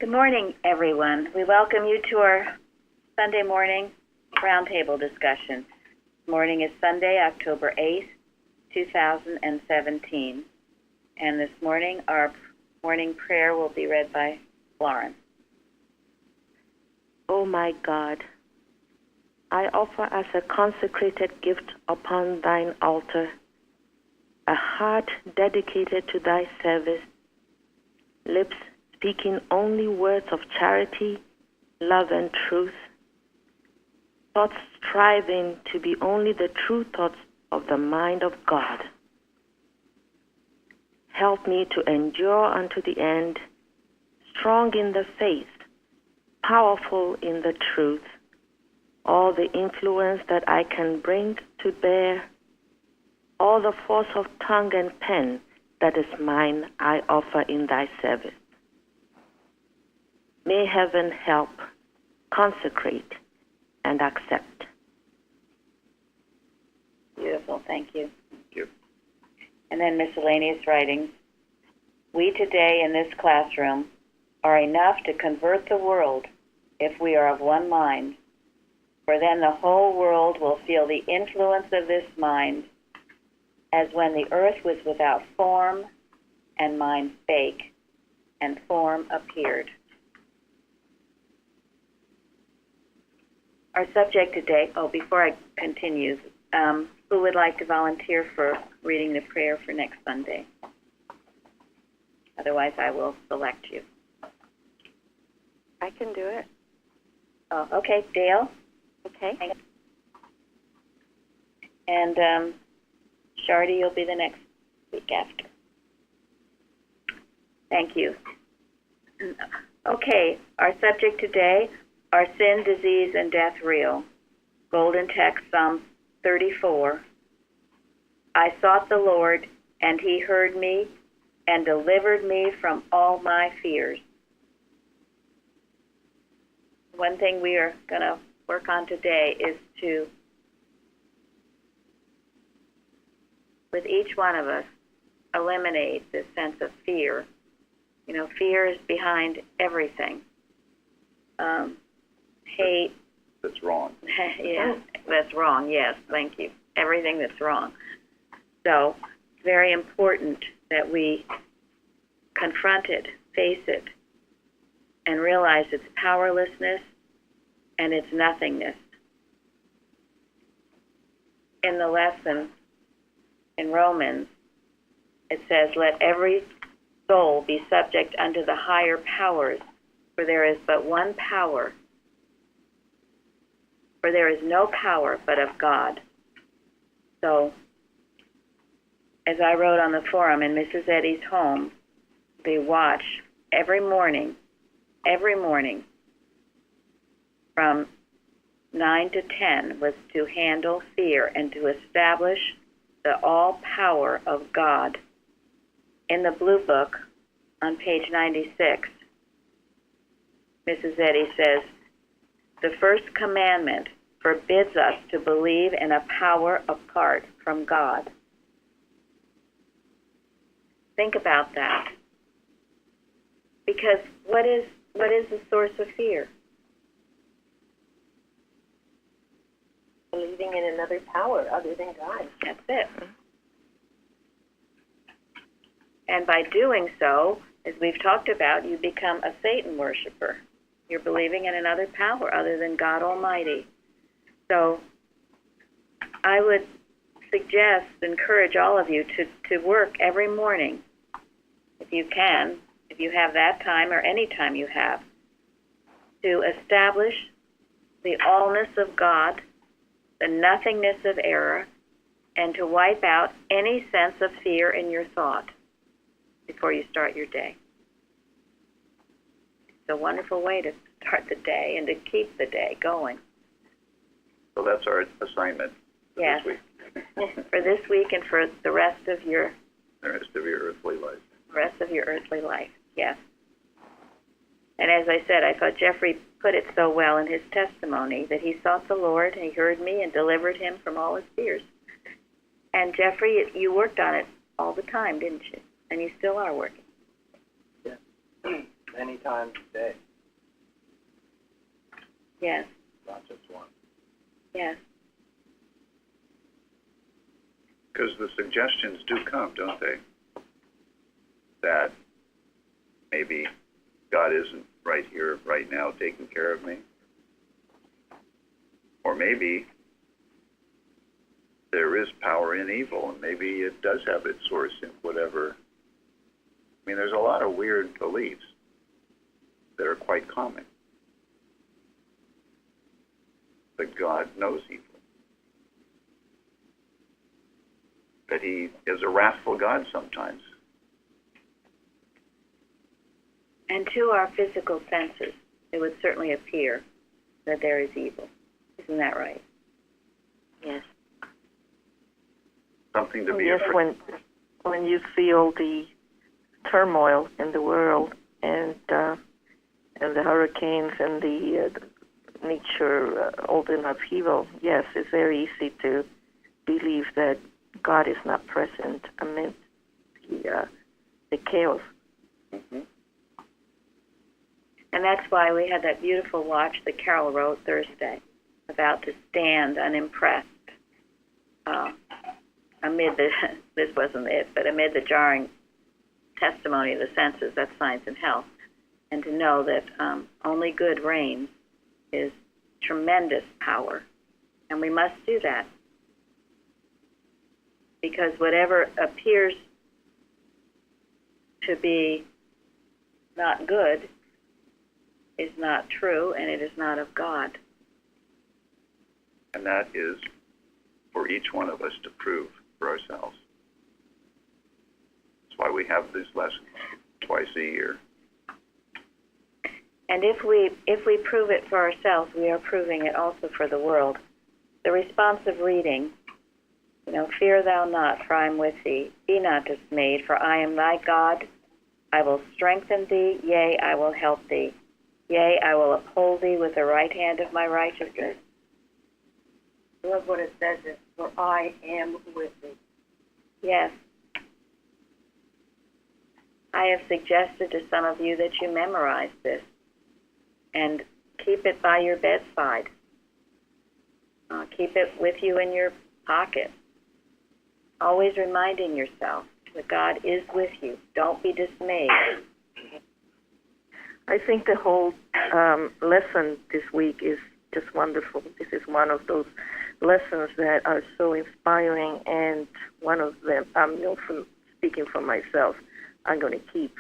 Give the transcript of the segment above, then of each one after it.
Good morning, everyone. We welcome you to our Sunday morning roundtable discussion. This morning is Sunday, October 8th, 2017. And this morning, our morning prayer will be read by Lauren. O my God, I offer as a consecrated gift upon thine altar a heart dedicated to thy service, lips speaking only words of charity, love, and truth, thoughts striving to be only the true thoughts of the mind of God. Help me to endure unto the end, strong in the faith, powerful in the truth, all the influence that I can bring to bear, all the force of tongue and pen that is mine I offer in thy service. May heaven help, consecrate, and accept. Beautiful, thank you. Thank you. And then miscellaneous writings. We today in this classroom are enough to convert the world if we are of one mind, for then the whole world will feel the influence of this mind, as when the earth was without form and mind spake, and form appeared. Our subject today, before I continue, who would like to volunteer for reading the prayer for next Sunday? Otherwise, I will select you. I can do it. Oh, okay, Dale? Okay. And Shardy, you'll be the next week after. Thank you. Okay, our subject today are sin, disease, and death real. Golden text, Psalm 34. I sought the Lord, and he heard me and delivered me from all my fears. One thing we are going to work on today is to, with each one of us, eliminate this sense of fear. You know, fear is behind everything. Hate. That's wrong. Yeah, that's wrong. Yes, thank you. Everything that's wrong. So it's very important that we confront it, face it, and realize its powerlessness and its nothingness. In the lesson in Romans, it says, let every soul be subject unto the higher powers, for there is but one power. For there is no power but of God. So, as I wrote on the forum in Mrs. Eddy's home, they watch every morning, from 9 to 10 was to handle fear and to establish the all power of God. In the Blue Book, on page 96, Mrs. Eddy says, the first commandment forbids us to believe in a power apart from God. Think about that. Because what is the source of fear? Believing in another power other than God. That's it. And by doing so, as we've talked about, you become a Satan worshiper. You're believing in another power other than God Almighty. So I would suggest, encourage all of you to work every morning, if you can, if you have that time or any time you have, to establish the allness of God, the nothingness of error, and to wipe out any sense of fear in your thought before you start your day. It's a wonderful way to start the day and to keep the day going. So that's our assignment for Yes. this week. For this week and for the rest of your earthly life. Yes. And as I said, I thought Jeffrey put it so well in his testimony that he sought the Lord and he heard me and delivered him from all his fears. And Jeffrey, you worked on it all the time, didn't you? And you still are working. Yeah. I many times a day, Yes, not just once. yes. Because the suggestions do come, don't they? That maybe God isn't right here, right now, taking care of me. Or maybe there is power in evil, and maybe it does have its source in whatever. I mean, there's a lot of weird beliefs that are quite common. That God knows evil. That he is a wrathful God sometimes. And to our physical senses, it would certainly appear that there is evil. Isn't that right? Yes. Something to be Yes, afraid. when you feel the turmoil in the world and the hurricanes and the nature, all the upheaval, yes, it's very easy to believe that God is not present amid the chaos. Mm-hmm. And that's why we had that beautiful watch that Carol wrote Thursday, about to stand unimpressed amid the, this wasn't it, but amid the jarring testimony of the senses, that's science and health, and to know that only good reigns is tremendous power, and we must do that. Because whatever appears to be not good is not true, and it is not of God. And that is for each one of us to prove for ourselves. That's why we have these lessons twice a year. And if we prove it for ourselves, we are proving it also for the world. The responsive reading, fear thou not, for I am with thee. Be not dismayed, for I am thy God. I will strengthen thee, yea, I will help thee. Yea, I will uphold thee with the right hand of my righteousness. I love what it says is, for I am with thee. Yes. I have suggested to some of you that you memorize this and keep it by your bedside. Keep it with you in your pocket. Always reminding yourself that God is with you. Don't be dismayed. I think the whole lesson this week is just wonderful. This is one of those lessons that are so inspiring, and one of them, from speaking for myself, I'm going to keep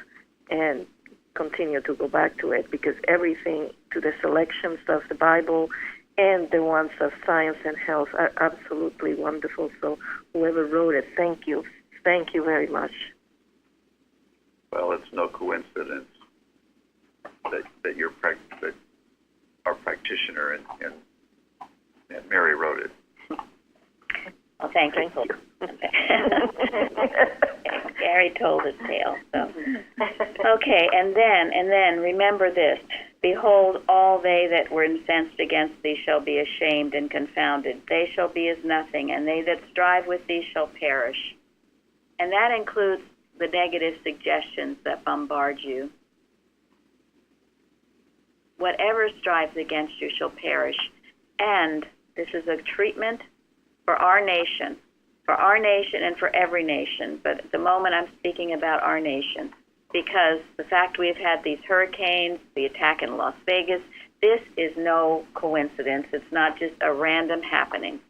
and continue to go back to it, because everything to the selections of the Bible and the ones of science and health are absolutely wonderful. So whoever wrote it, thank you. Thank you very much. Well, it's no coincidence that that our practitioner and Mary wrote it. Well, thank you. Gary told his tale. So. Okay, and then remember this. Behold, all they that were incensed against thee shall be ashamed and confounded. They shall be as nothing, and they that strive with thee shall perish. And that includes the negative suggestions that bombard you. Whatever strives against you shall perish. And this is a treatment for our nation and for every nation. But at the moment I'm speaking about our nation, because the fact we've had these hurricanes, the attack in Las Vegas, this is no coincidence. It's not just a random happening.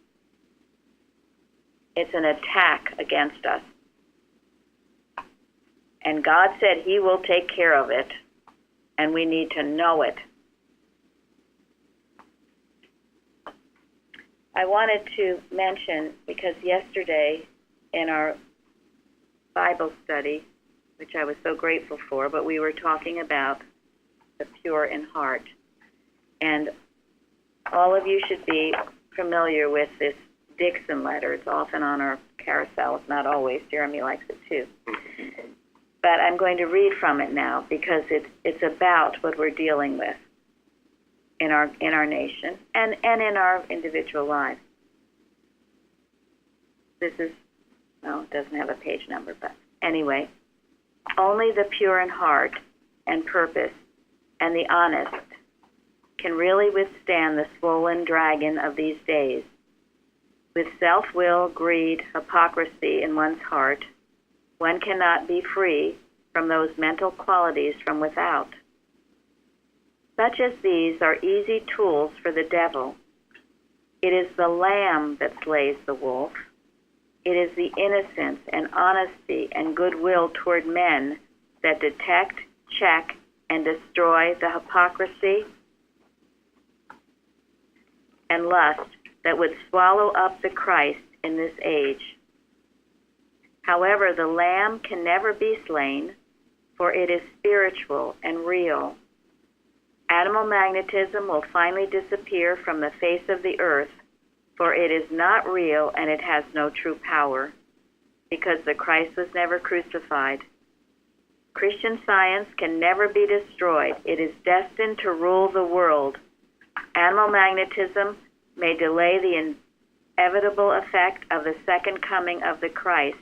It's an attack against us. And God said he will take care of it, and we need to know it. I wanted to mention, because yesterday in our Bible study, which I was so grateful for, but we were talking about the pure in heart. And all of you should be familiar with this Dixon letter. It's often on our carousel, if not always. Jeremy likes it too. But I'm going to read from it now, because it's about what we're dealing with in our nation and in our individual lives. This is, no, it doesn't have a page number, but anyway. Only the pure in heart and purpose and the honest can really withstand the swollen dragon of these days. With self-will, greed, hypocrisy in one's heart, one cannot be free from those mental qualities from without. Such as these are easy tools for the devil. It is the lamb that slays the wolf. It is the innocence and honesty and goodwill toward men that detect, check, and destroy the hypocrisy and lust that would swallow up the Christ in this age. However, the lamb can never be slain, for it is spiritual and real. Animal magnetism will finally disappear from the face of the earth, for it is not real and it has no true power, because the Christ was never crucified. Christian science can never be destroyed. It is destined to rule the world. Animal magnetism may delay the inevitable effect of the second coming of the Christ,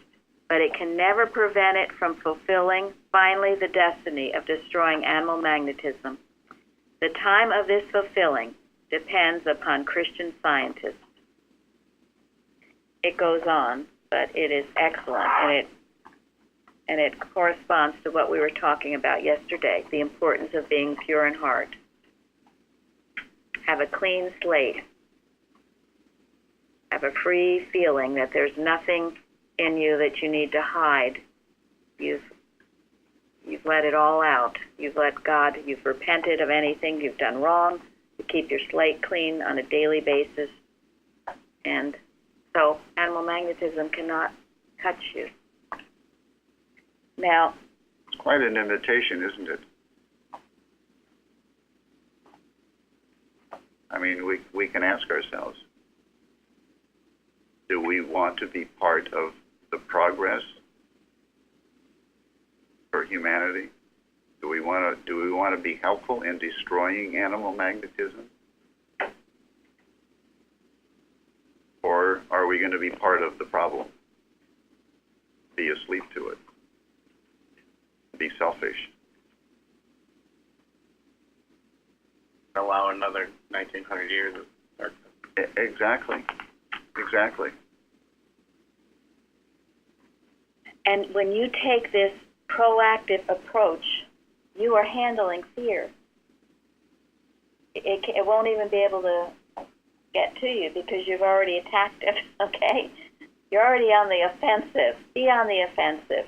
but it can never prevent it from fulfilling finally the destiny of destroying animal magnetism. The time of this fulfilling depends upon Christian scientists. It goes on, but it is excellent, and it corresponds to what we were talking about yesterday, the importance of being pure in heart. Have a clean slate. Have a free feeling that there's nothing in you that you need to hide. You've let it all out. You've let God, you've repented of anything you've done wrong. You keep your slate clean on a daily basis. And so animal magnetism cannot touch you. Now, It's quite an invitation, isn't it? I mean, we can ask ourselves, do we want to be part of the progress for humanity? Do we want to be helpful in destroying animal magnetism? Or are we going to be part of the problem? Be asleep to it. Be selfish. Allow another 1900 years of darkness. Exactly. Exactly. and when you take this proactive approach, you are handling fear. It won't even be able to get to you because you've already attacked it, okay? You're already on the offensive. Be on the offensive.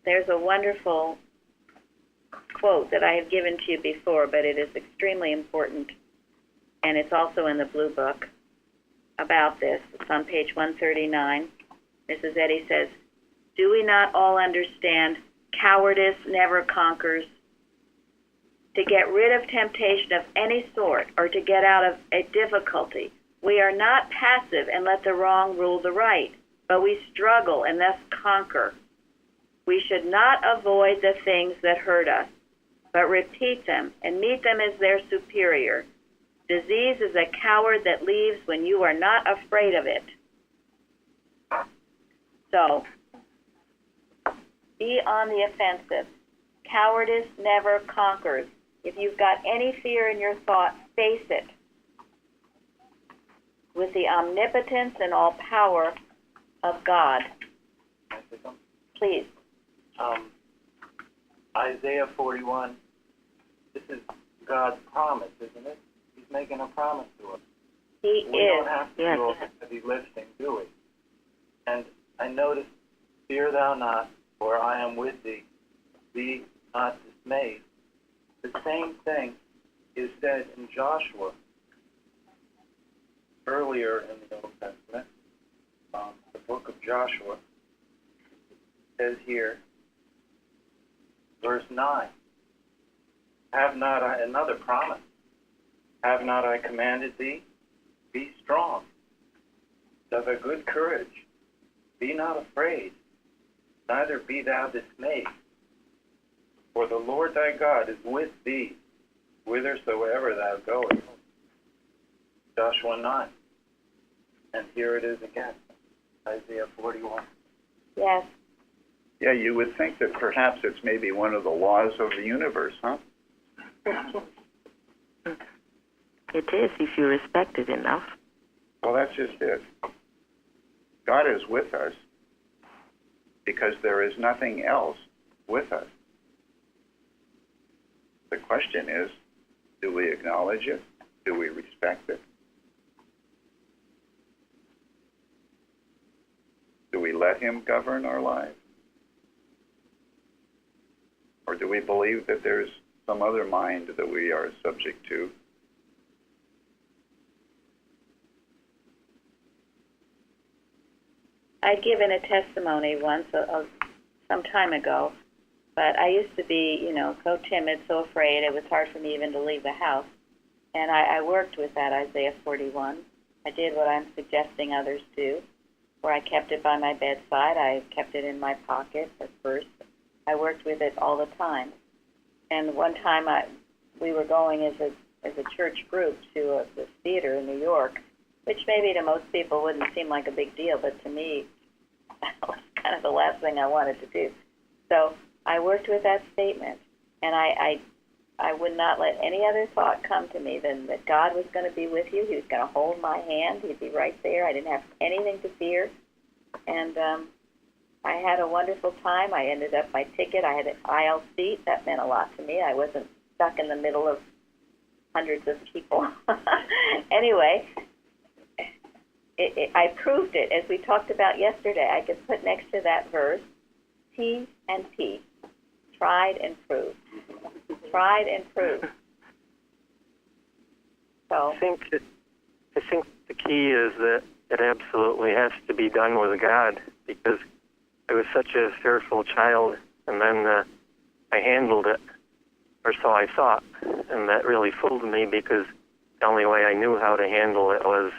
There's a wonderful quote that I have given to you before, but it is extremely important, and it's also in the Blue Book about this. It's on page 139. Mrs. Eddy says, "Do we not all understand cowardice never conquers? To get rid of temptation of any sort or to get out of a difficulty, we are not passive and let the wrong rule the right, but we struggle and thus conquer. We should not avoid the things that hurt us, but repeat them and meet them as their superior. Disease is a coward that leaves when you are not afraid of it." So, be on the offensive. Cowardice never conquers. If you've got any fear in your thought, face it with the omnipotence and all power of God. Can I say something? Please. Isaiah 41, this is God's promise, isn't it? He's making a promise to us. He We is. don't have to do all the heavy lifting, do we? And I noticed, "Fear thou not, for I am with thee. Be not dismayed." The same thing is said in Joshua earlier in the Old Testament. The book of Joshua says here, verse 9, "Have not I," another promise, "have not I commanded thee? Be strong, of a good courage. Be not afraid, neither be thou dismayed. For the Lord thy God is with thee, whithersoever thou goest." Joshua 9. And here it is again, Isaiah 41. Yes. Yeah, you would think that perhaps it's maybe one of the laws of the universe, huh? It is if you respect it enough. Well, that's just it. God is with us because there is nothing else with us. The question is, do we acknowledge it? Do we respect it? Do we let him govern our lives? Or do we believe that there's some other mind that we are subject to? I'd given a testimony once, some time ago, but I used to be, so timid, so afraid, it was hard for me even to leave the house. And I worked with that Isaiah 41. I did what I'm suggesting others do, where I kept it by my bedside. I kept it in my pocket at first. I worked with it all the time. And one time we were going as a church group to this theater in New York, which maybe to most people wouldn't seem like a big deal, but to me, that was kind of the last thing I wanted to do. So I worked with that statement, and I would not let any other thought come to me than that God was going to be with you. He was going to hold my hand. He'd be right there. I didn't have anything to fear. And I had a wonderful time. I ended up my ticket. I had an aisle seat. That meant a lot to me. I wasn't stuck in the middle of hundreds of people. Anyway, I proved it. As we talked about yesterday, I could put next to that verse T and P. Tried and proved. Tried and proved. So I think the key is that it absolutely has to be done with God, because I was such a fearful child, and then I handled it, or so I thought, and that really fooled me, because the only way I knew how to handle it was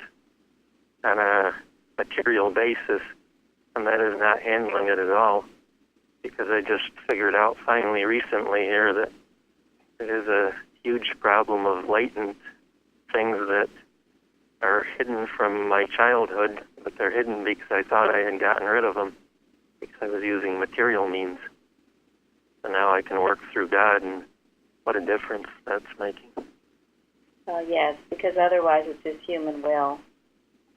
on a material basis, and that is not handling it at all, because I just figured out finally recently here that it is a huge problem of latent things that are hidden from my childhood, but they're hidden because I thought I had gotten rid of them, because I was using material means. And now I can work through God, and what a difference that's making. yes, because otherwise it's just human will.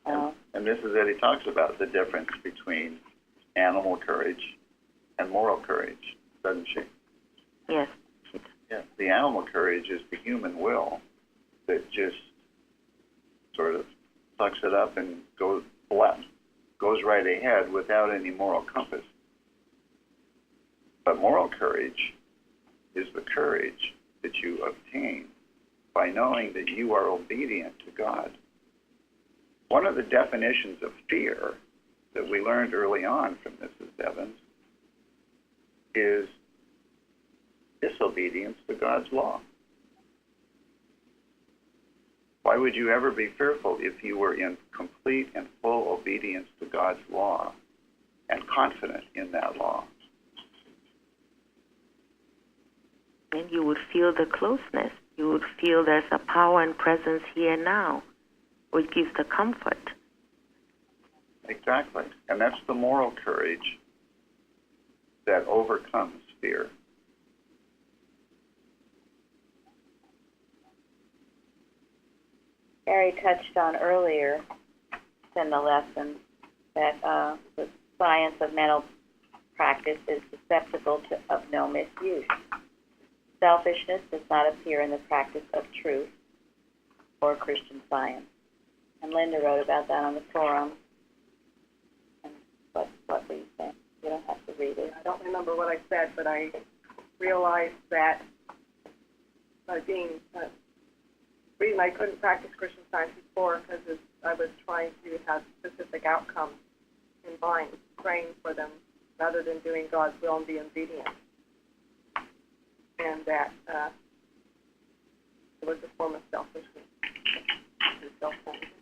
And Mrs. Eddy talks about the difference between animal courage and moral courage, doesn't she? Yes. Yeah. The animal courage is the human will that just sort of sucks it up and goes right ahead without any moral compass. But moral courage is the courage that you obtain by knowing that you are obedient to God. One of the definitions of fear that we learned early on from Mrs. Evans is disobedience to God's law. Why would you ever be fearful if you were in complete and full obedience to God's law and confident in that law? And you would feel the closeness. You would feel there's a power and presence here now, which gives the comfort. Exactly. And that's the moral courage that overcomes fear. Gary touched on earlier in the lesson that the science of mental practice is susceptible of no misuse. Selfishness does not appear in the practice of truth or Christian science. And Linda wrote about that on the forum. And what were you saying? You don't have to read it. I don't remember what I said, but I realized that by being reason I couldn't practice Christian Science before because I was trying to have specific outcomes in mind, praying for them rather than doing God's will and being obedient. And that it was a form of selfishness and self-centeredness.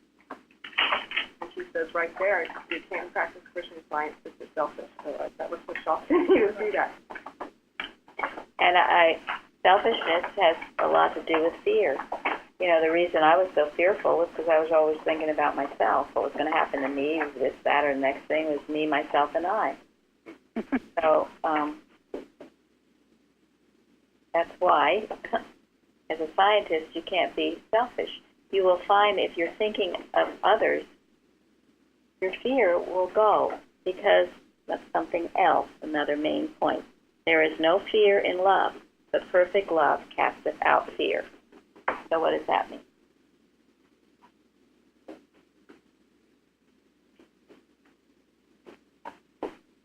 And she says right there, you can't practice Christian Science if you're selfish. So that was so shocking to see that. And selfishness has a lot to do with fear. You know, the reason I was so fearful was because I was always thinking about myself. What was going to happen to me, this, that, or the next thing was me, myself, and I. So that's why, as a scientist, you can't be selfish. You will find if you're thinking of others, your fear will go because that's something else, another main point. There is no fear in love, but perfect love casteth out fear. So what does that mean?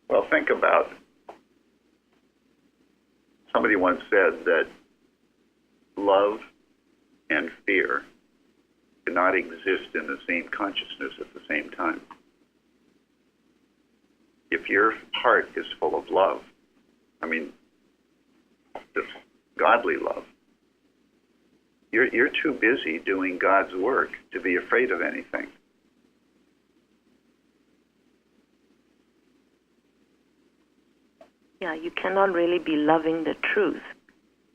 Well, think about, somebody once said that love and fear cannot exist in the same consciousness at the same time. If your heart is full of love, I mean, this godly love, you're too busy doing God's work to be afraid of anything. Yeah, you cannot really be loving the truth,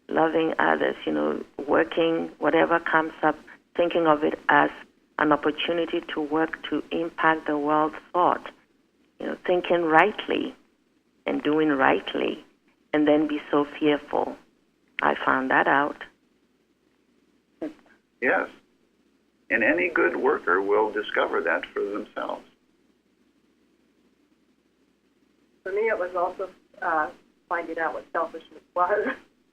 loving others, working, whatever comes up, thinking of it as an opportunity to work to impact the world's thought, thinking rightly and doing rightly, and then be so fearful. I found that out. Yes. And any good worker will discover that for themselves. For me, it was also finding out what selfishness was,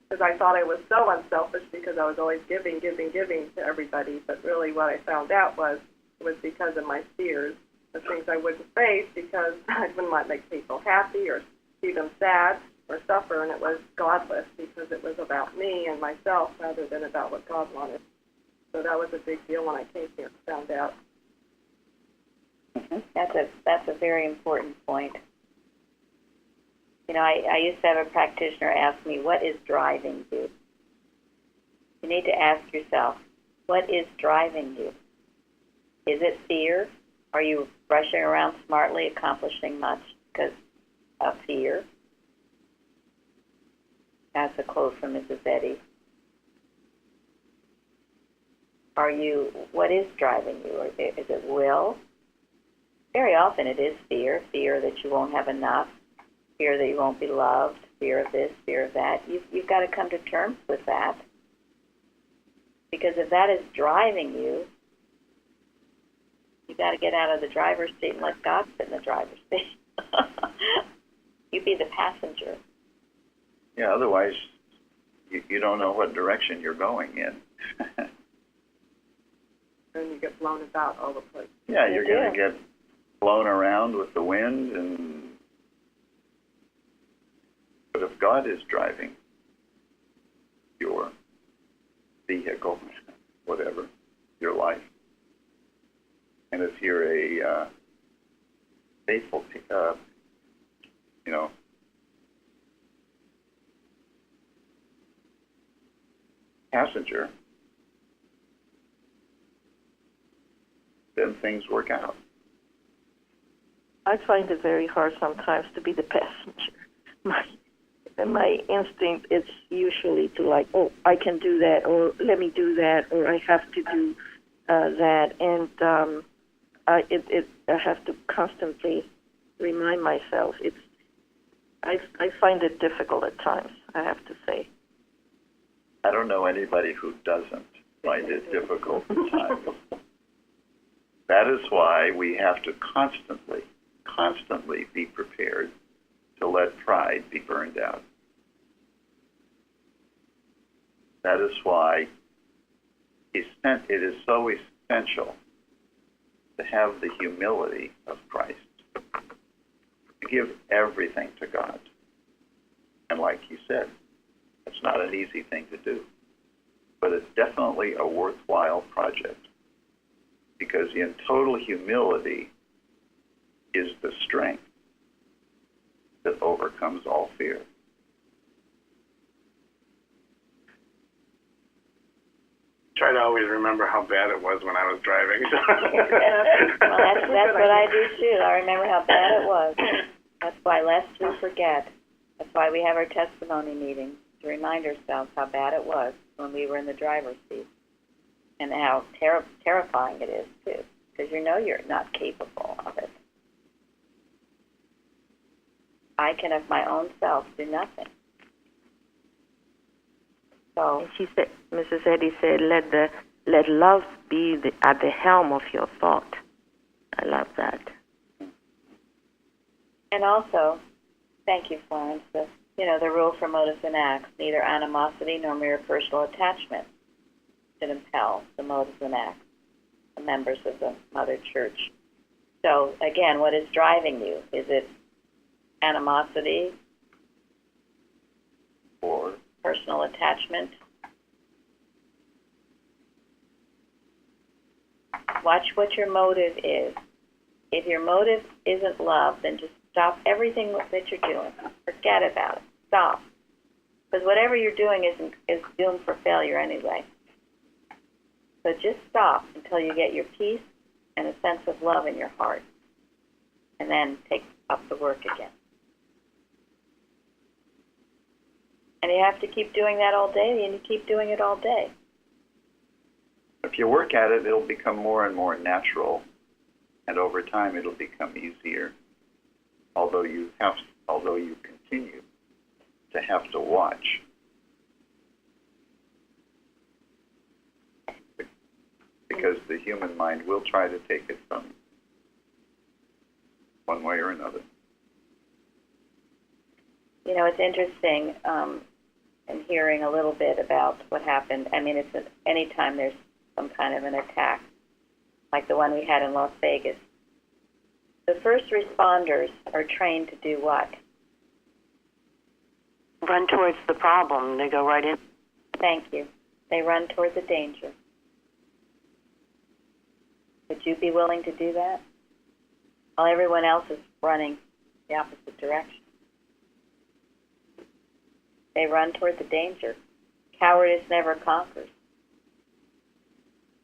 because I thought I was so unselfish because I was always giving to everybody. But really, what I found out was it was because of my fears, the things I wouldn't face because I wouldn't want to make people happy or see them sad or suffer, and it was godless because it was about me and myself rather than about what God wanted. So that was a big deal when I came here and found out. Mm-hmm. That's a very important point. I used to have a practitioner ask me, what is driving you? You need to ask yourself, what is driving you? Is it fear? Are you rushing around smartly, accomplishing much because of fear? That's a quote from Mrs. Eddy. What is driving you? Is it will? Very often it is fear that you won't have enough, fear that you won't be loved, fear of this, fear of that. You've got to come to terms with that. Because if that is driving you, you've got to get out of the driver's seat and let God sit in the driver's seat. You be the passenger. Yeah, otherwise you don't know what direction you're going in. And you get blown about all the place. Yeah, you're going to get blown around with the wind, but if God is driving your vehicle, whatever, your life, and if you're a faithful, passenger, then things work out. I find it very hard sometimes to be the passenger. My instinct is usually to I can do that, or let me do that, or I have to do that, and I have to constantly remind myself. I find it difficult at times, I have to say. I don't know anybody who doesn't find it difficult at times. That is why we have to constantly be prepared to let pride be burned out. That is why it is so essential to have the humility of Christ, to give everything to God. And like you said, it's not an easy thing to do, but it's definitely a worthwhile project, because in total humility is the strength that overcomes all fear. Try to always remember how bad it was when I was driving. Well, that's what I do too. I remember how bad it was. That's why lest we forget. That's why we have our testimony meetings, to remind ourselves how bad it was when we were in the driver's seat, and how terrifying it is too, because you're not capable of it. I can of my own self do nothing. So, And she said, Mrs. Eddy said, let love be at the helm of your thought. I love that. and also, thank you, Florence, the rule for motives and acts, neither animosity nor mere personal attachment should impel the motives and acts of members of the Mother Church. So, again, what is driving you? Is it animosity Or personal attachment? Watch what your motive is. If your motive isn't love, then just stop everything that you're doing. Forget about it. Stop. Because whatever you're doing is doomed for failure anyway. So just stop until you get your peace and a sense of love in your heart. And then take up the work again. And you have to keep doing that all day, and you keep doing it all day. if you work at it, it'll become more and more natural, and over time it'll become easier. Although you continue to have to watch. Because the human mind will try to take it from you, one way or another. You know, it's interesting in hearing a little bit about what happened. I mean, it's anytime there's some kind of an attack, like the one we had in Las Vegas. The first responders are trained to do what? Run towards the problem. They go right in. Thank you. They run toward the danger. Would you be willing to do that? While everyone else is running the opposite direction. They run toward the danger. Cowardice never conquers.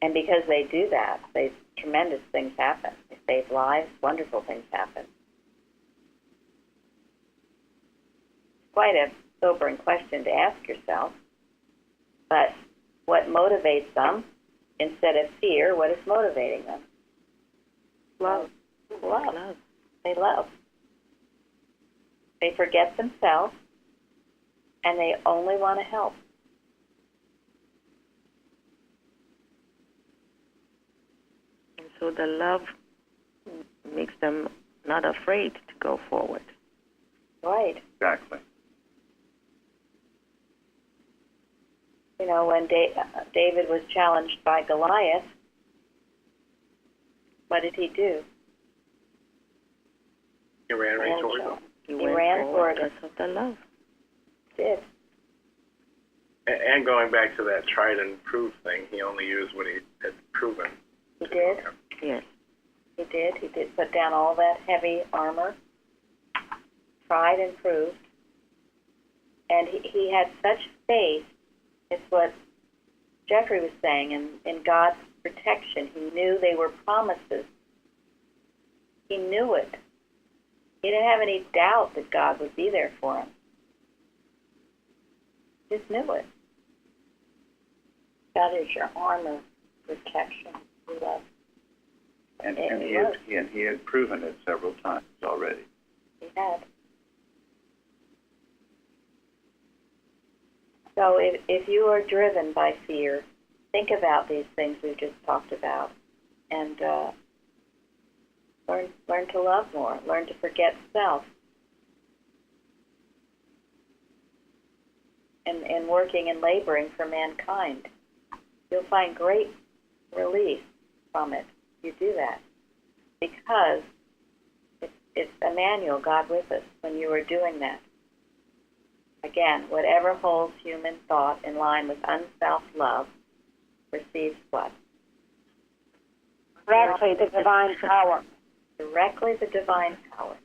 And because they do that, tremendous things happen. They save lives, wonderful things happen. It's quite a sobering question to ask yourself. But what motivates them? Instead of fear, what is motivating them? Love. Love. They love. They forget themselves, and they only want to help. And so the love makes them not afraid to go forward. Right. Exactly. You know, when David was challenged by Goliath, what did he do? He ran right towards them. He ran forward because of the love. He did. And going back to that tried and proved thing, he only used what he had proven. He did. Yes. He did. He did put down all that heavy armor, tried and proved. And he had such faith. It's what Jeffrey was saying, in God's protection. He knew they were promises. He knew it. He didn't have any doubt that God would be there for him. He just knew it. God is your armor, protection, love. And he had proven it several times already. He had. So if you are driven by fear, think about these things we've just talked about, and learn to love more. Learn to forget self. And working and laboring for mankind, you'll find great relief from it. You do that because it's Emmanuel, God with us, when you are doing that. Again, whatever holds human thought in line with unself-love receives what? Directly the divine power. Directly the divine power.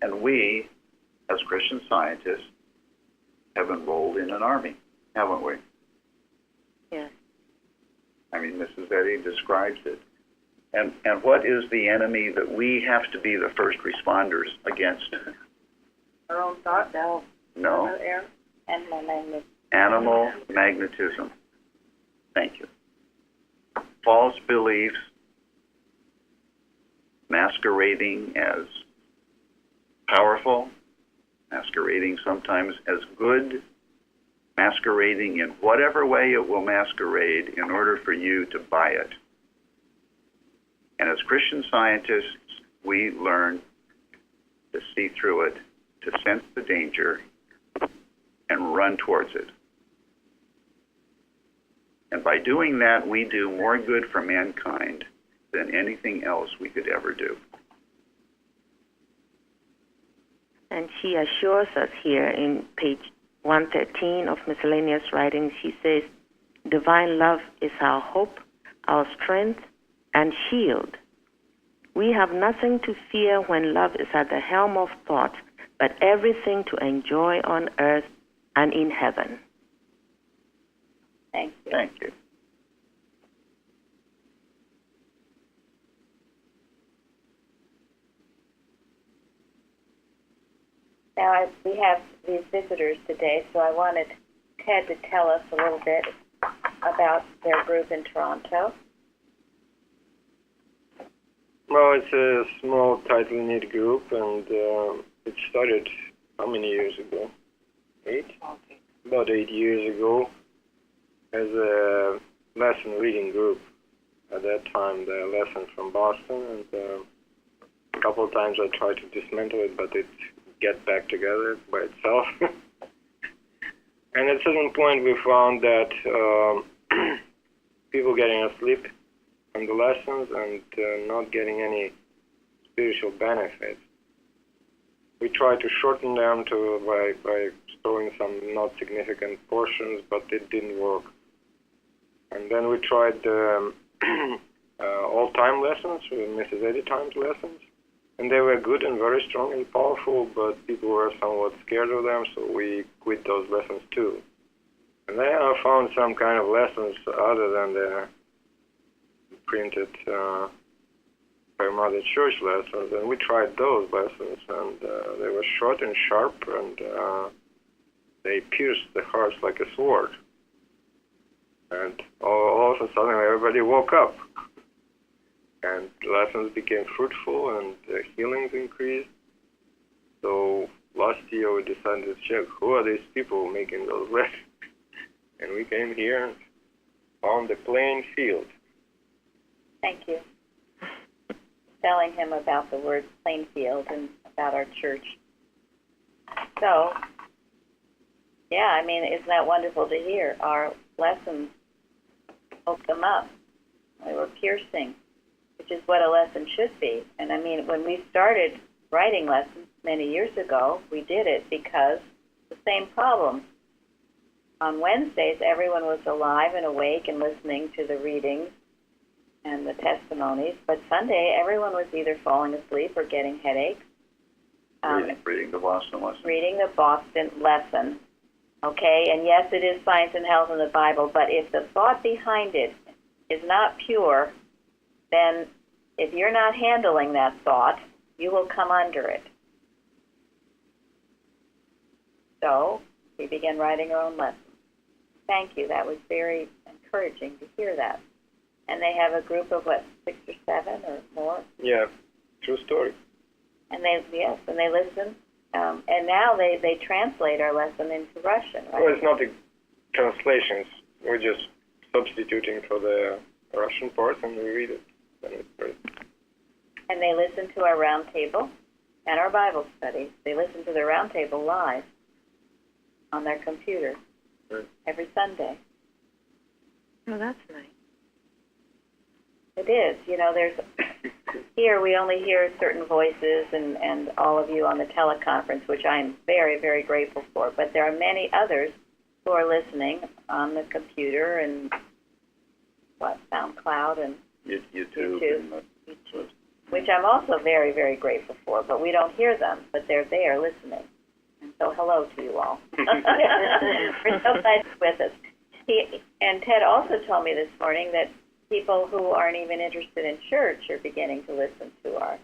And we, as Christian Scientists, have enrolled in an army, haven't we? Yes. I mean, Mrs. Eddy describes it. And what is the enemy that we have to be the first responders against? Our own thoughts. No. Air. Animal magnetism. Animal magnetism. Thank you. False beliefs, masquerading as powerful, masquerading sometimes as good, masquerading in whatever way it will masquerade in order for you to buy it. And as Christian scientists, we learn to see through it, to sense the danger, and run towards it. And by doing that, we do more good for mankind than anything else we could ever do. And she assures us here in page 113 of Miscellaneous Writings, she says, divine love is our hope, our strength, and shield. We have nothing to fear when love is at the helm of thought, but everything to enjoy on earth and in heaven. Thank you. Thank you. Now, we have these visitors today, so I wanted Ted to tell us a little bit about their group in Toronto. Well, it's a small, tightly knit group, and it started how many years ago? 8? About 8 years ago, as a lesson reading group. At that time, the lesson from Boston, and a couple of times I tried to dismantle it, but it get back together by itself. And at a certain point, we found that people getting asleep from the lessons and not getting any spiritual benefits. We tried to shorten them by storing some not significant portions, but it didn't work. And then we tried all-time lessons, Mrs. Eddy Time's lessons, and they were good and very strong and powerful, but people were somewhat scared of them, so we quit those lessons too. And then I found some kind of lessons other than the printed by Mother Church lessons, and we tried those lessons, and they were short and sharp, and they pierced the hearts like a sword. And all of a sudden, everybody woke up, and lessons became fruitful, and healings increased. So last year, we decided to check who are these people making those lessons, and we came here and found the plain field. Thank you. Telling him about the word Plainfield and about our church. So, yeah, I mean, isn't that wonderful to hear? Our lessons woke them up. They were piercing, which is what a lesson should be. And I mean, when we started writing lessons many years ago, we did it because the same problem. On Wednesdays, everyone was alive and awake and listening to the readings and the testimonies, but Sunday, everyone was either falling asleep or getting headaches. Reading the Boston lesson. Reading the Boston lesson. Okay, and yes, it is science and health in the Bible, but if the thought behind it is not pure, then if you're not handling that thought, you will come under it. So, we began writing our own lessons. Thank you. That was very encouraging to hear that. And they have a group of, 6 or 7 or more? Yeah, true story. And they listen. And now they translate our lesson into Russian, right? Well, it's not the translations. We're just substituting for the Russian part, and we read it. And it's great. And they listen to our roundtable and our Bible studies. They listen to the roundtable live on their computer every Sunday. Oh, that's nice. It is. You know, there's here we only hear certain voices and all of you on the teleconference, which I'm very, very grateful for. But there are many others who are listening on the computer and SoundCloud and YouTube, which I'm also very, very grateful for. But we don't hear them, but they're there listening. And so hello to you all. We're so glad you're with us. And Ted also told me this morning that people who aren't even interested in church are beginning to listen to our...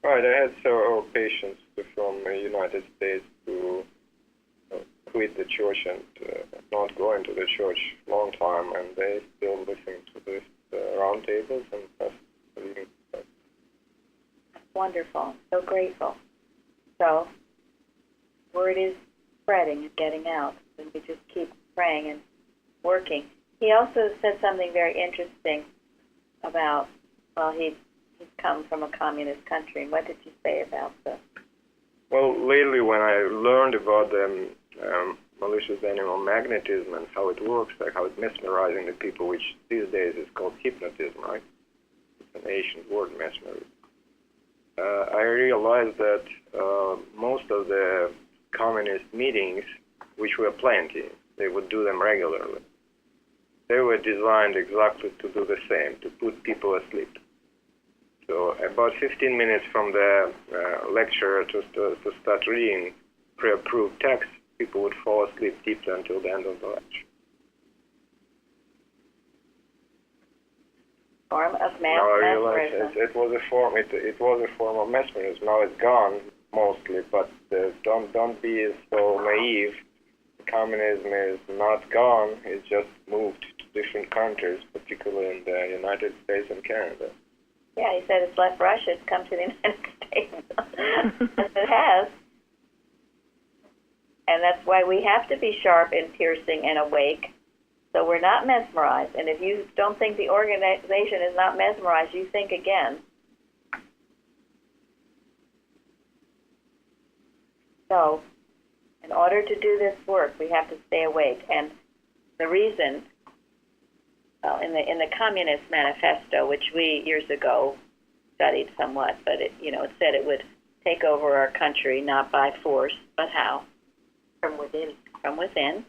Right, I had several patients from the United States who quit the church and not going to the church long time, and they still listen to this roundtables and reading stuff. Wonderful. So grateful. So, word is spreading and getting out, and we just keep praying and working. He also said something very interesting about, well, he's come from a communist country. And what did you say about the? Well, lately when I learned about the malicious animal magnetism and how it works, like how it's mesmerizing the people, which these days is called hypnotism, right? It's an ancient word, mesmerism. I realized that most of the communist meetings, which were plenty, they would do them regularly. They were designed exactly to do the same, to put people asleep. So about 15 minutes from the lecturer to start reading pre-approved text, people would fall asleep deeply until the end of the lecture. Form of Now I realize mesmerism. it was a form. It was a form of mesmerism. Now it's gone mostly, but don't be so naive. Communism is not gone. It's just moved to different countries, particularly in the United States and Canada. Yeah, he said it's left Russia, it's come to the United States. Yes, it has. And that's why we have to be sharp and piercing and awake, so we're not mesmerized. And if you don't think the organization is not mesmerized, you think again. So, in order to do this work, we have to stay awake. And the reason, well, in the Communist Manifesto, which we years ago studied somewhat, but it said it would take over our country not by force, but how? From within. From within.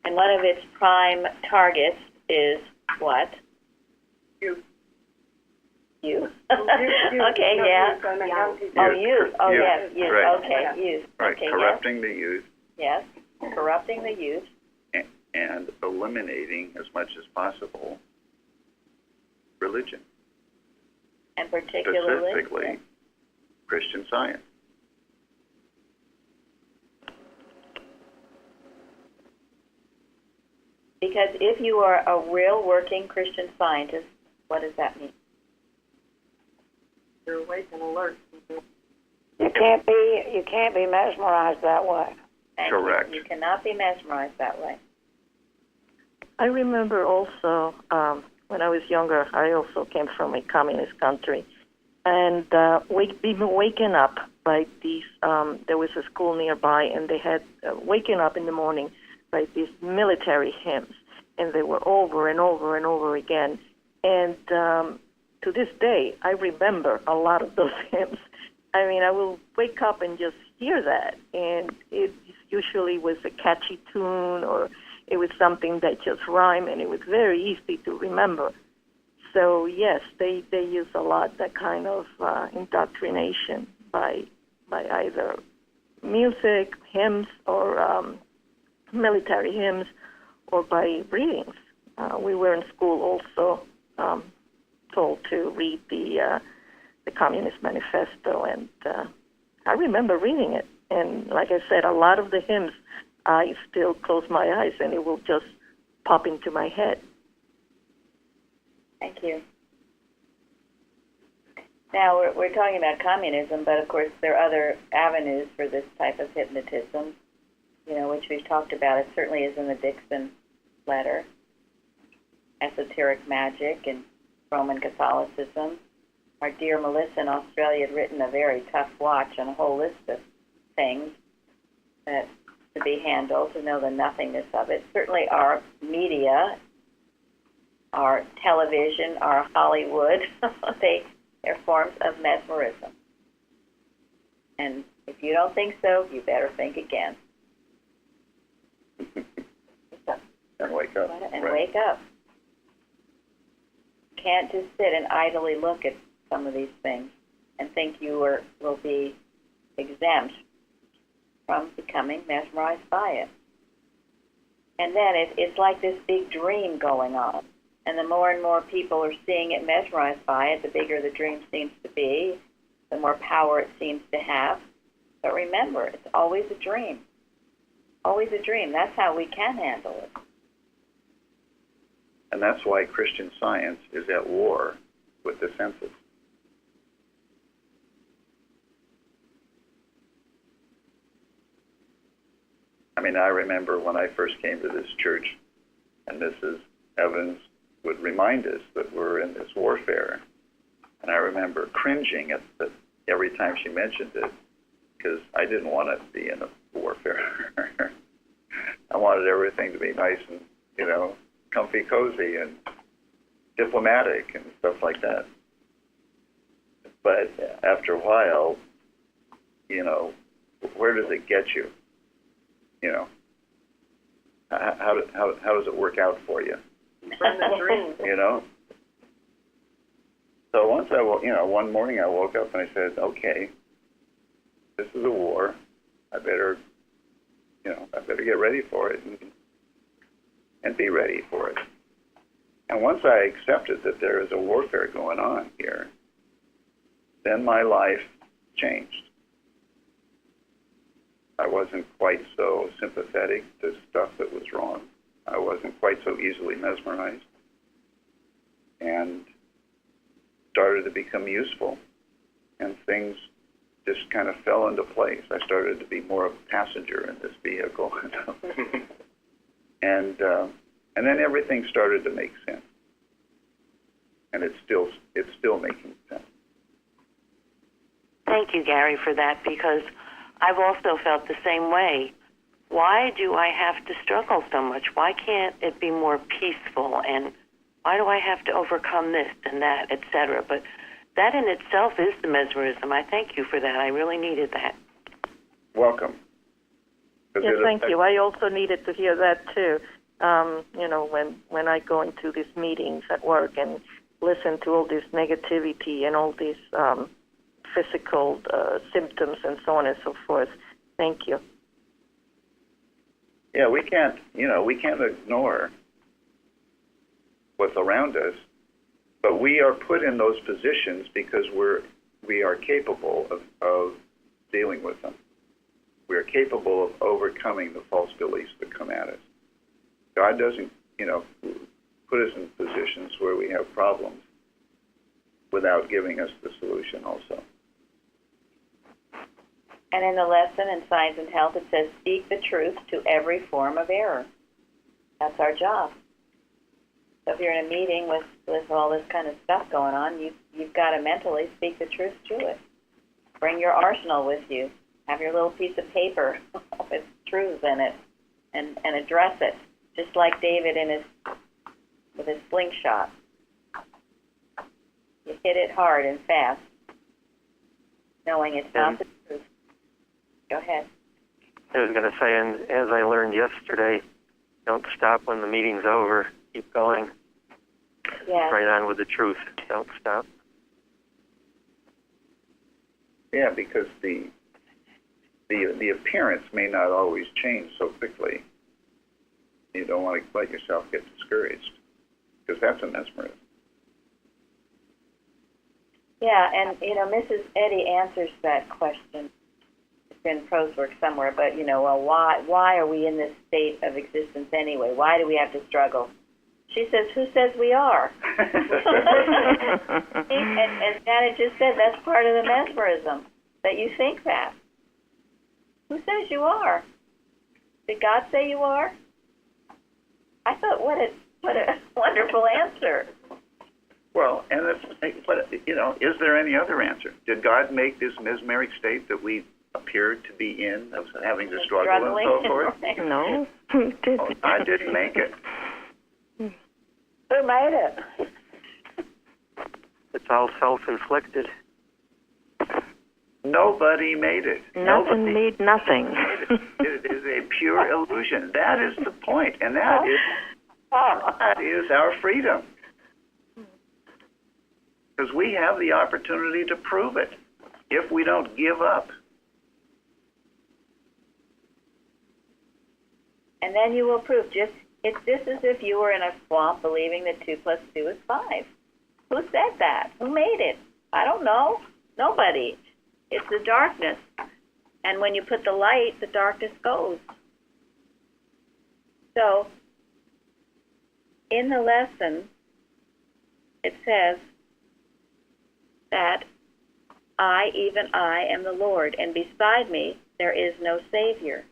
And one of its prime targets is what? Youth. Youth. Youth. Okay, yeah. Oh, youth. Oh, Youth. yes, youth. Right. Okay, youth. Right, Okay, corrupting the youth yes. Corrupting the youth. and eliminating as much as possible religion, And particularly specifically Christian Science. because if you are a real working Christian Scientist, what does that mean? You're awake and alert. You can't be mesmerized that way. Thank Correct. You cannot be mesmerized that way. I remember also when I was younger, I also came from a communist country, and we'd been waken up by these. There was a school nearby, and they had waken up in the morning by these military hymns, and they were over and over and over again. And to this day, I remember a lot of those hymns. I mean, I will wake up and just hear that, and it usually was a catchy tune, or it was something that just rhymed, and it was very easy to remember. So yes, they use a lot that kind of indoctrination by either music, hymns, or military hymns, or by readings. We were in school also told to read the Communist Manifesto, and I remember reading it. And like I said, a lot of the hymns, I still close my eyes and it will just pop into my head. Thank you. Now, we're talking about communism, but of course there are other avenues for this type of hypnotism, which we've talked about. It certainly is in the Dixon letter. Esoteric magic and Roman Catholicism. Our dear Melissa in Australia had written a very tough watch on a whole list of things that to be handled, to know the nothingness of it. Certainly our media, our television, our Hollywood, they're forms of mesmerism. And if you don't think so, you better think again. And wake up. And right. wake up. You can't just sit and idly look at some of these things and think you will be exempt from becoming mesmerized by it. And then it's like this big dream going on. And the more and more people are seeing it, mesmerized by it, the bigger the dream seems to be, the more power it seems to have. But remember, it's always a dream. Always a dream. That's how we can handle it. And that's why Christian Science is at war with the senses. mean, I remember when I first came to this church, and Mrs. Evans would remind us that we're in this warfare. And I remember cringing at every time she mentioned it, because I didn't want to be in a warfare. I wanted everything to be nice and, comfy, cozy, and diplomatic and stuff like that. But after a while, where does it get you? How does it work out for you? From the dream. So once one morning I woke up and I said, okay, this is a war. I better get ready for it and be ready for it. And once I accepted that there is a warfare going on here, then my life changed. I wasn't quite so sympathetic to stuff that was wrong. I wasn't quite so easily mesmerized, and started to become useful, and things just kind of fell into place. I started to be more of a passenger in this vehicle, and then everything started to make sense, and it's still making sense. Thank you, Gary, for that, because I've also felt the same way. Why do I have to struggle so much? Why can't it be more peaceful? And why do I have to overcome this and that, etc.? But that in itself is the mesmerism. I thank you for that. I really needed that. Welcome. Yes, thank you. I also needed to hear that too. When I go into these meetings at work and listen to all this negativity and all these physical symptoms and so on and so forth. Thank you. Yeah, we can't ignore what's around us, but we are put in those positions because we are capable of dealing with them. We are capable of overcoming the false beliefs that come at us. God doesn't, put us in positions where we have problems without giving us the solution also. And in the lesson in Science and Health, it says, speak the truth to every form of error. That's our job. So if you're in a meeting with all this kind of stuff going on, you've got to mentally speak the truth to it. Bring your arsenal with you. Have your little piece of paper with truths in it, and address it, just like David with his slingshot. You hit it hard and fast, knowing it's not the truth. Go ahead. I was going to say, and as I learned yesterday, don't stop when the meeting's over. Keep going. Yeah. Right on with the truth. Don't stop. Yeah, because the appearance may not always change so quickly. You don't want to let yourself get discouraged, because that's a mesmerism. Yeah, and Mrs. Eddy answers that question. It's in prose work somewhere, but why are we in this state of existence anyway? Why do we have to struggle? She says, who says we are? and Janet just said that's part of the mesmerism, that you think that. Who says you are? Did God say you are? I thought, what a wonderful answer. Well, and is there any other answer? Did God make this mesmeric state that we appear to be in, of having to struggle and so forth? No, he didn't. I didn't make it. Who made it? It's all self-inflicted. Nobody made it. Nothing made nothing. It is a pure illusion. That is the point, and that is our freedom. Because we have the opportunity to prove it if we don't give up. And then you will prove. It's just as if you were in a swamp believing that 2 + 2 is 5. Who said that? Who made it? I don't know. Nobody. It's the darkness. And when you put the light, the darkness goes. So, in the lesson, it says that I, even I, am the Lord, and beside me there is no Savior.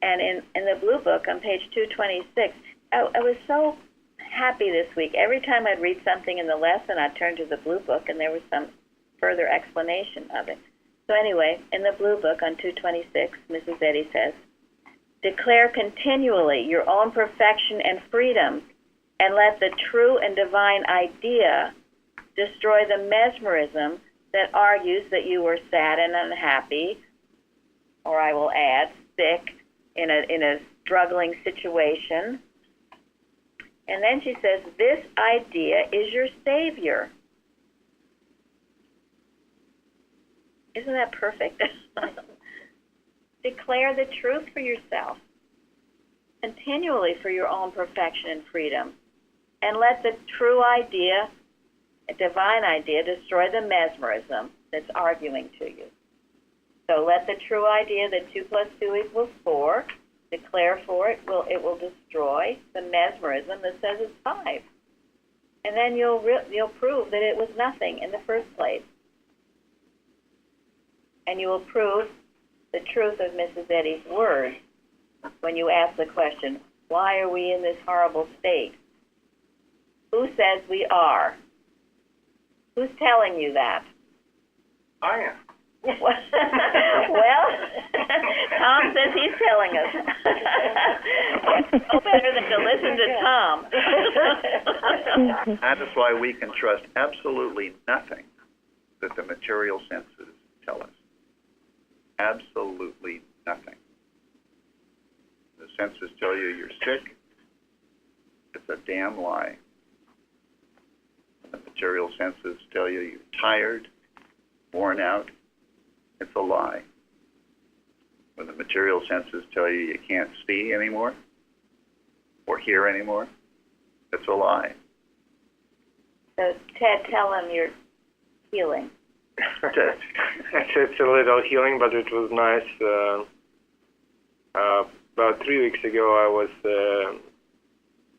And in the Blue Book on page 226, I was so happy this week. Every time I'd read something in the lesson, I'd turn to the Blue Book, and there was some further explanation of it. So anyway, in the Blue Book on 226, Mrs. Eddy says, declare continually your own perfection and freedom, and let the true and divine idea destroy the mesmerism that argues that you were sad and unhappy, or I will add, sick, in a struggling situation. And then she says, this idea is your Savior. Isn't that perfect? Declare the truth for yourself, continually for your own perfection and freedom, and let the true idea, a divine idea, destroy the mesmerism that's arguing to you. So let the true idea that 2 + 2 = 4, declare for it, it will destroy the mesmerism that says it's 5. And then you'll prove that it was nothing in the first place. And you will prove the truth of Mrs. Eddy's words when you ask the question, why are we in this horrible state? Who says we are? Who's telling you that? I am. Well, Tom says he's telling us. It's no better than to listen to Tom. That is why we can trust absolutely nothing that the material senses tell us. Absolutely nothing. The senses tell you you're sick. It's a damn lie. The material senses tell you you're tired, worn out. It's a lie. When the material senses tell you you can't see anymore or hear anymore, it's a lie. So, Ted, tell him you're healing. It's a little healing, but it was nice. About 3 weeks ago, I was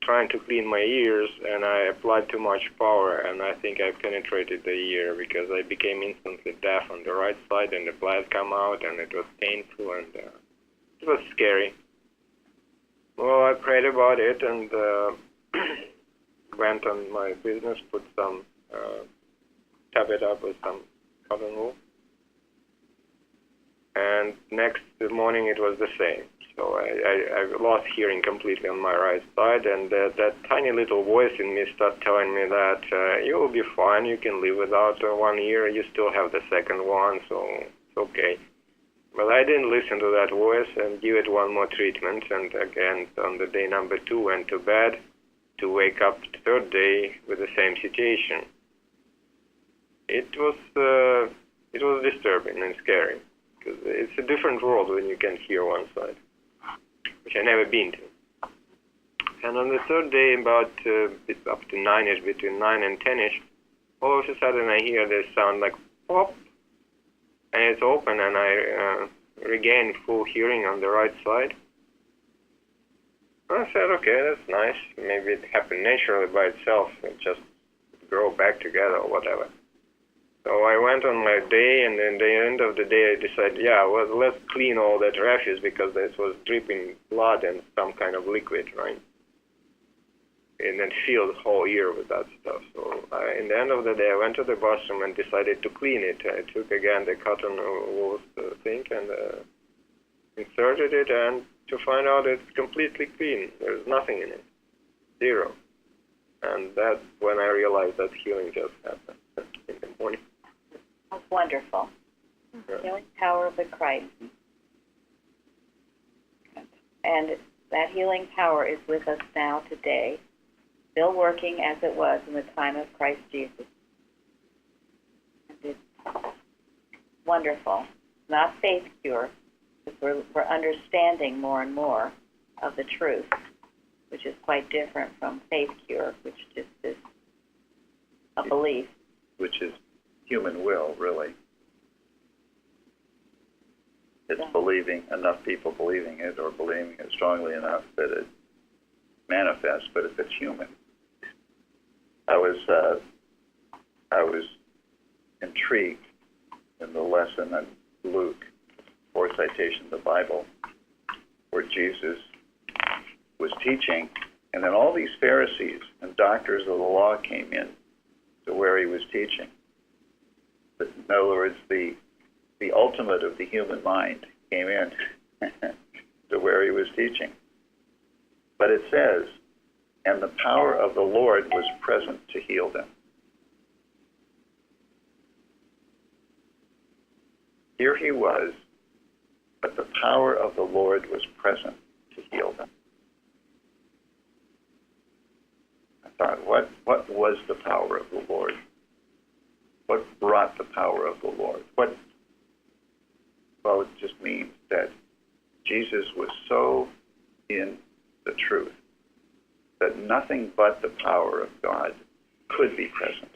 trying to clean my ears, and I applied too much power, and I think I penetrated the ear because I became instantly deaf on the right side, and the blood came out, and it was painful, and it was scary. Well, I prayed about it, and went on my business, put some, tap it up with some cotton wool, and next morning it was the same. So I lost hearing completely on my right side, and that tiny little voice in me started telling me that you will be fine, you can live without one ear, you still have the second one, so it's okay. But I didn't listen to that voice and give it one more treatment, and again on the day number 2 went to bed to wake up the third day with the same situation. It was disturbing and scary, because it's a different world when you can hear one side, which I've never been to. And on the third day, about up to 9ish, between 9 and 10ish, all of a sudden I hear this sound like pop, and it's open, and I regain full hearing on the right side. I said, okay, that's nice. Maybe it happened naturally by itself. It just grow back together or whatever. So I went on my day, and then the end of the day I decided, yeah, well, let's clean all that refuse, because it was dripping blood and some kind of liquid, right? And then filled the whole ear with that stuff. So in the end of the day, I went to the bathroom and decided to clean it. I took again the cotton wool thing and inserted it, and to find out it's completely clean. There's nothing in it. Zero. And that's when I realized that healing just happened in the morning. That's wonderful. Yeah. Healing power of the Christ. And that healing power is with us now today, still working as it was in the time of Christ Jesus. And it's wonderful. Not faith cure, because we're understanding more and more of the truth, which is quite different from faith cure, which just is a belief. Which is human will, really. It's believing, enough people believing it, or believing it strongly enough that it manifests, but if it's human. I was intrigued in the lesson on Luke, 4 citations of the Bible, where Jesus was teaching, and then all these Pharisees and doctors of the law came in to where he was teaching. But in other words, the ultimate of the human mind came in to where he was teaching. But it says, and the power of the Lord was present to heal them. Here he was, but the power of the Lord was present to heal them. I thought, what was the power of the Lord? What brought the power of the Lord? Well, it just means that Jesus was so in the truth that nothing but the power of God could be present,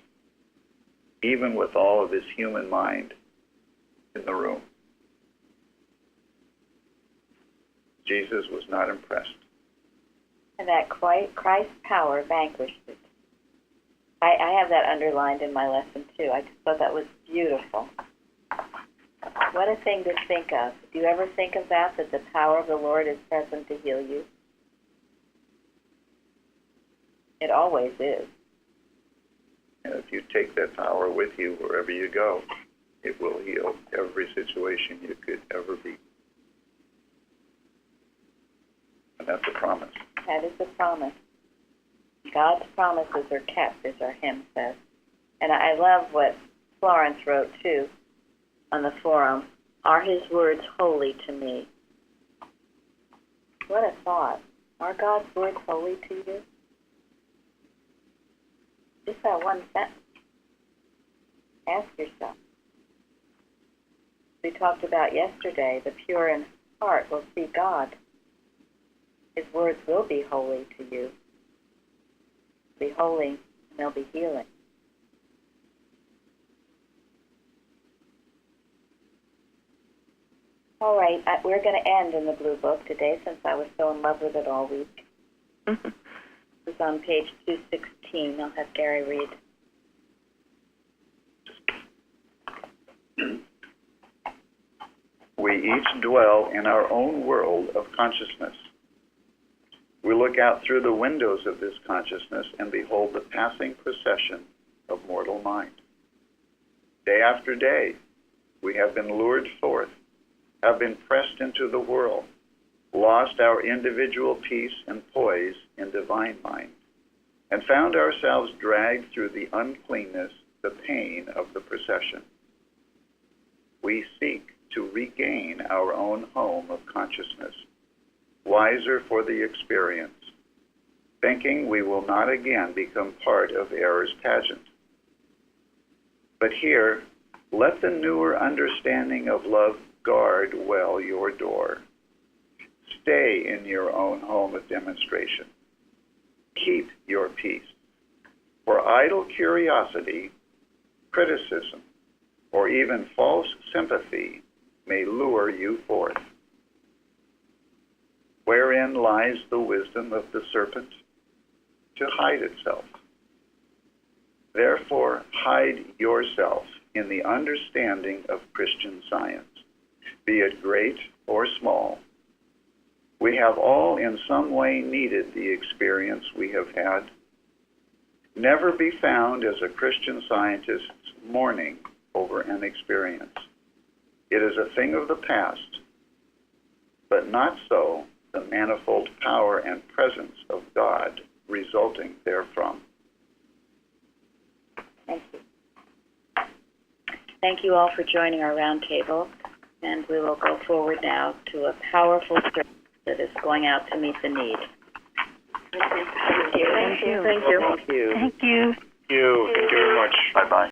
even with all of his human mind in the room. Jesus was not impressed. And that Christ's power vanquished it. I have that underlined in my lesson too. I just thought that was beautiful. What a thing to think of. Do you ever think of that the power of the Lord is present to heal you? It always is. And if you take that power with you wherever you go, it will heal every situation you could ever be. And that's a promise. That is a promise. God's promises are kept, as our hymn says. And I love what Florence wrote, too, on the forum. Are his words holy to me? What a thought. Are God's words holy to you? Just that one sentence. Ask yourself. We talked about yesterday, the pure in heart will see God. His words will be holy to you. Be holy, and they'll be healing. All right, we're going to end in the Blue Book today since I was so in love with it all week. It's on page 216. I'll have Gary read. We each dwell in our own world of consciousness. We look out through the windows of this consciousness and behold the passing procession of mortal mind. Day after day, we have been lured forth, have been pressed into the world, lost our individual peace and poise in divine mind, and found ourselves dragged through the uncleanness, the pain of the procession. We seek to regain our own home of consciousness, wiser for the experience, thinking we will not again become part of error's pageant. But here, let the newer understanding of love guard well your door. Stay in your own home of demonstration. Keep your peace. For idle curiosity, criticism, or even false sympathy may lure you forth. Wherein lies the wisdom of the serpent? To hide itself. Therefore, hide yourself in the understanding of Christian science, be it great or small. We have all in some way needed the experience we have had. Never be found as a Christian scientist mourning over an experience. It is a thing of the past, but not so the manifold power and presence of God resulting therefrom. Thank you. Thank you all for joining our roundtable, and we will go forward now to a powerful service that is going out to meet the need. Thank you. Thank you. Thank you. Thank you very much. Bye-bye.